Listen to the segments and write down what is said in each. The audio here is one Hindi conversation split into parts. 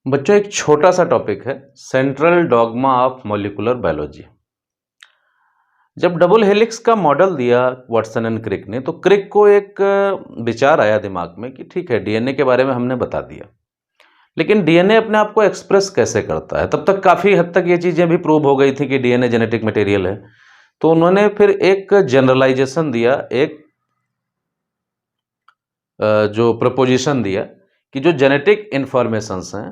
बच्चों एक छोटा सा टॉपिक है central dogma of molecular biology. जब डबल हेलिक्स का मॉडल दिया वाटसन एंड क्रिक ने तो क्रिक को एक विचार आया दिमाग में कि ठीक है डीएनए के बारे में हमने बता दिया, लेकिन डीएनए अपने आप को एक्सप्रेस कैसे करता है। तब तक काफ़ी हद तक ये चीज़ें भी प्रूव हो गई थी कि डीएनए जेनेटिक मटेरियल है। तो उन्होंने फिर एक जनरलाइजेशन दिया, एक जो प्रपोजिशन दिया कि जो जेनेटिक इंफॉर्मेशंस हैं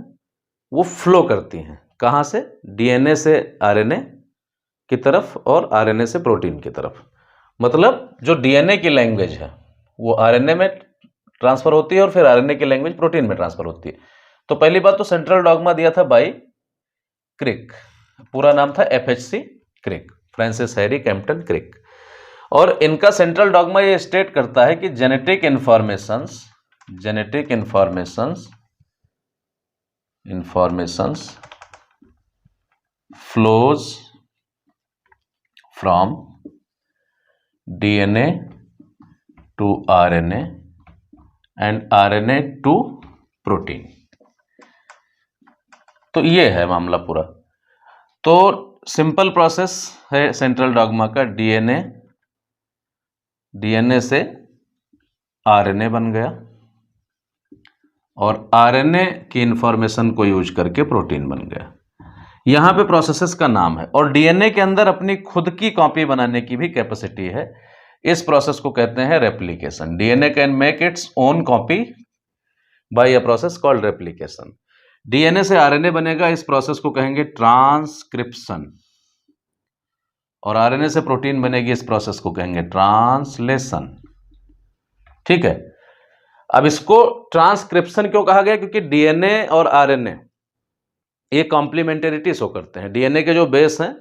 वो फ्लो करती हैं कहाँ से, डीएनए से आरएनए की तरफ और आरएनए से प्रोटीन की तरफ। मतलब जो डीएनए की लैंग्वेज है वो आरएनए में ट्रांसफर होती है और फिर आरएनए की लैंग्वेज प्रोटीन में ट्रांसफर होती है। तो पहली बात तो सेंट्रल डॉग्मा दिया था बाय क्रिक, पूरा नाम था एफएचसी क्रिक, फ्रांसिस हैरी कैम्पटन क्रिक। और इनका सेंट्रल डॉग्मा ये स्टेट करता है कि genetic informations flows from DNA to RNA and RNA to protein. तो ये है मामला पूरा। तो सिंपल प्रोसेस है सेंट्रल डॉग्मा का, डीएनए से आरएनए बन गया और आरएनए की इंफॉर्मेशन को यूज करके प्रोटीन बन गया। यहां पे प्रोसेसेस का नाम है और डीएनए के अंदर अपनी खुद की कॉपी बनाने की भी कैपेसिटी है। इस प्रोसेस को कहते हैं replication. DNA can make its own copy bye a process called replication. DNA से आरएनए बनेगा, इस प्रोसेस को कहेंगे ट्रांसक्रिप्शन। और आरएनए से प्रोटीन बनेगी, इस प्रोसेस को कहेंगे ट्रांसलेशन। ठीक है, अब इसको ट्रांसक्रिप्शन क्यों कहा गया? क्योंकि डीएनए और आरएनए ये कॉम्प्लीमेंटरिटी शो करते हैं। डीएनए के जो बेस हैं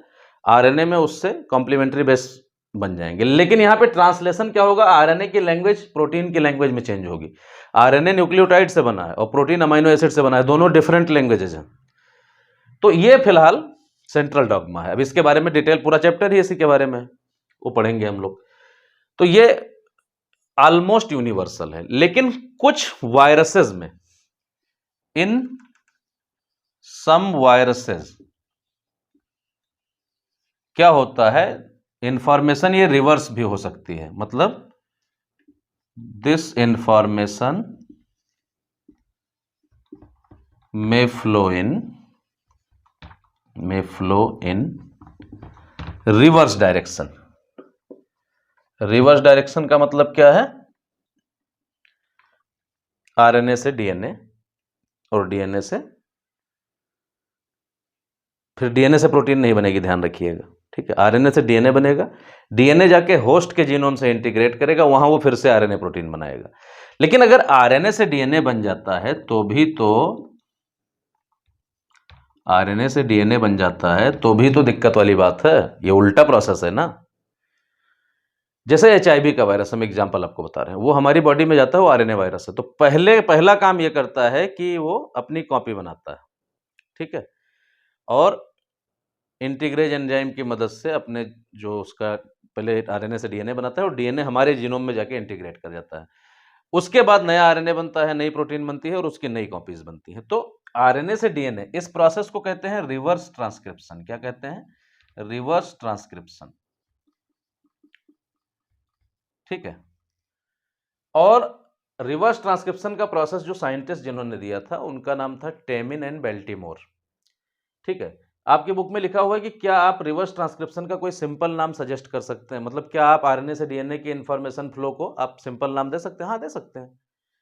आरएनए में उससे कॉम्प्लीमेंट्री बेस बन जाएंगे। लेकिन यहां पे ट्रांसलेशन क्या होगा? आरएनए की लैंग्वेज प्रोटीन की लैंग्वेज में चेंज होगी। आरएनए न्यूक्लियोटाइड से बना है और प्रोटीन अमीनो एसिड से बना है, दोनों डिफरेंट लैंग्वेजेस हैं। तो ये फिलहाल सेंट्रल डॉग्मा है। अब इसके बारे में डिटेल पूरा चैप्टर ही इसी के बारे में वो पढ़ेंगे हम लोग। तो ये ऑलमोस्ट यूनिवर्सल है, लेकिन कुछ वायरसेस में, इन सम वायरसेस क्या होता है, इंफॉर्मेशन ये रिवर्स भी हो सकती है। मतलब this information may flow in reverse direction. Reverse direction का मतलब क्या है? आरएनए से डीएनए और डीएनए से फिर डीएनए से प्रोटीन नहीं बनेगी, ध्यान रखिएगा। ठीक है, आरएनए से डीएनए बनेगा, डीएनए जाके होस्ट के जीनोम से इंटीग्रेट करेगा, वहां वो फिर से आरएनए प्रोटीन बनाएगा। लेकिन अगर आरएनए से डीएनए बन जाता है तो भी तो आरएनए से डीएनए बन जाता है तो भी तो दिक्कत वाली बात है। ये उल्टा प्रोसेस है ना। जैसे एचआईवी का वायरस, हम एग्जांपल आपको बता रहे हैं, वो हमारी बॉडी में जाता है, वो आरएनए वायरस है। तो पहला काम ये करता है कि वो अपनी कॉपी बनाता है। ठीक है, और इंटीग्रेज एंजाइम की मदद से अपने जो उसका पहले आरएनए से डीएनए बनाता है और डीएनए हमारे जीनोम में जाके इंटीग्रेट कर जाता है। उसके बाद नया आरएनए बनता है, नई प्रोटीन बनती है और उसकी नई कॉपीज बनती हैं। तो आरएनए से डीएनए, इस प्रोसेस को कहते हैं रिवर्स ट्रांसक्रिप्शन। क्या कहते हैं? Reverse transcription. ठीक है, और रिवर्स ट्रांसक्रिप्शन का प्रोसेस जो साइंटिस्ट जिन्होंने दिया था उनका नाम था टेमिन एंड बेल्टीमोर। ठीक है, आपकी बुक में लिखा हुआ है कि क्या आप रिवर्स ट्रांसक्रिप्शन का कोई सिंपल नाम सजेस्ट कर सकते हैं? मतलब क्या आप आरएनए से डीएनए की इंफॉर्मेशन फ्लो को आप सिंपल नाम दे सकते हैं? हाँ, दे सकते हैं।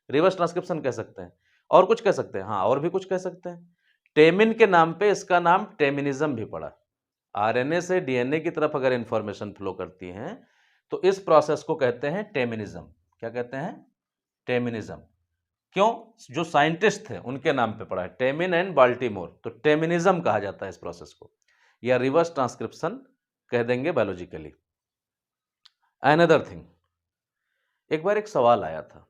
रिवर्स ट्रांसक्रिप्शन कह सकते हैं, और कुछ कह सकते हैं, हाँ और भी कुछ कह सकते हैं। टेमिन के नाम पे इसका नाम टेमिनिज्म भी पड़ा। आरएनए से डीएनए की तरफ अगर इंफॉर्मेशन फ्लो करती हैं तो इस प्रोसेस को कहते हैं टेमिनिज्म। क्या कहते हैं? टेमिनिज्म। क्यों? जो साइंटिस्ट थे उनके नाम पे पड़ा है, टेमिन एंड बाल्टीमोर। तो टेमिनिज्म कहा जाता है इस प्रोसेस को, या रिवर्स ट्रांसक्रिप्शन कह देंगे बायोलॉजिकली। अनदर थिंग, एक बार एक सवाल आया था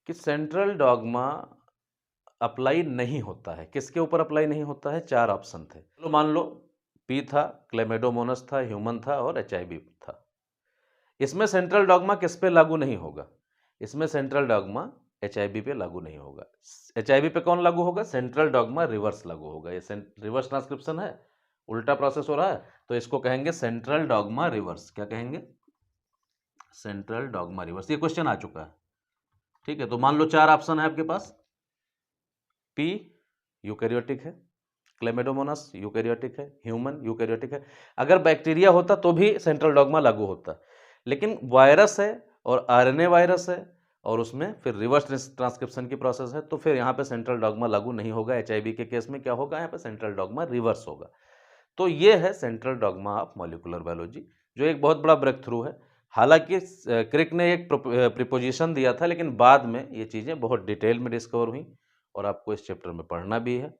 कि सेंट्रल डॉग्मा अप्लाई नहीं होता है, किसके ऊपर अप्लाई नहीं होता है? 4 ऑप्शन थे। चलो मान लो पी था, क्लेमेडोमोनस था, ह्यूमन था और एचआईवी था। इसमें सेंट्रल डॉग्मा किस पे लागू नहीं होगा? इसमें सेंट्रल डॉग्मा HIV पे लागू नहीं होगा। HIV पे कौन लागू होगा? सेंट्रल डॉगमा रिवर्स लागू होगा। ये रिवर्स ट्रांसक्रिप्शन है, उल्टा प्रोसेस हो रहा है, तो इसको कहेंगे सेंट्रल डॉगमा रिवर्स। क्या कहेंगे? Central dogma reverse. ये क्वेश्चन आ चुका है, ठीक है। तो मान लो 4 ऑप्शन है आपके पास। P यूकेरियोटिक है, क्लेमेडोमोनास यूकेरियोटिक है, ह्यूमन यूकेरियोटिक है। अगर बैक्टीरिया होता तो भी सेंट्रल डॉगमा लागू होता, लेकिन वायरस है और RNA वायरस है और उसमें फिर रिवर्स ट्रांसक्रिप्शन की प्रोसेस है, तो फिर यहाँ पे सेंट्रल डॉगमा लागू नहीं होगा। HIV के केस में क्या होगा? यहाँ पे सेंट्रल डॉगमा रिवर्स होगा। तो ये है central dogma of molecular biology, जो एक बहुत बड़ा ब्रेक थ्रू है। हालांकि क्रिक ने एक प्रिपोजिशन दिया था, लेकिन बाद में ये चीज़ें बहुत डिटेल में डिस्कवर हुई और आपको इस चैप्टर में पढ़ना भी है।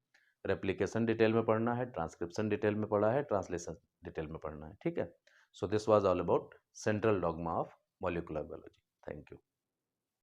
रेप्लिकेशन डिटेल में पढ़ना है, ट्रांसक्रिप्शन डिटेल में पढ़ा है, ट्रांसलेशन डिटेल में पढ़ना है, ठीक है। So this was all about central dogma of molecular biology. Thank you.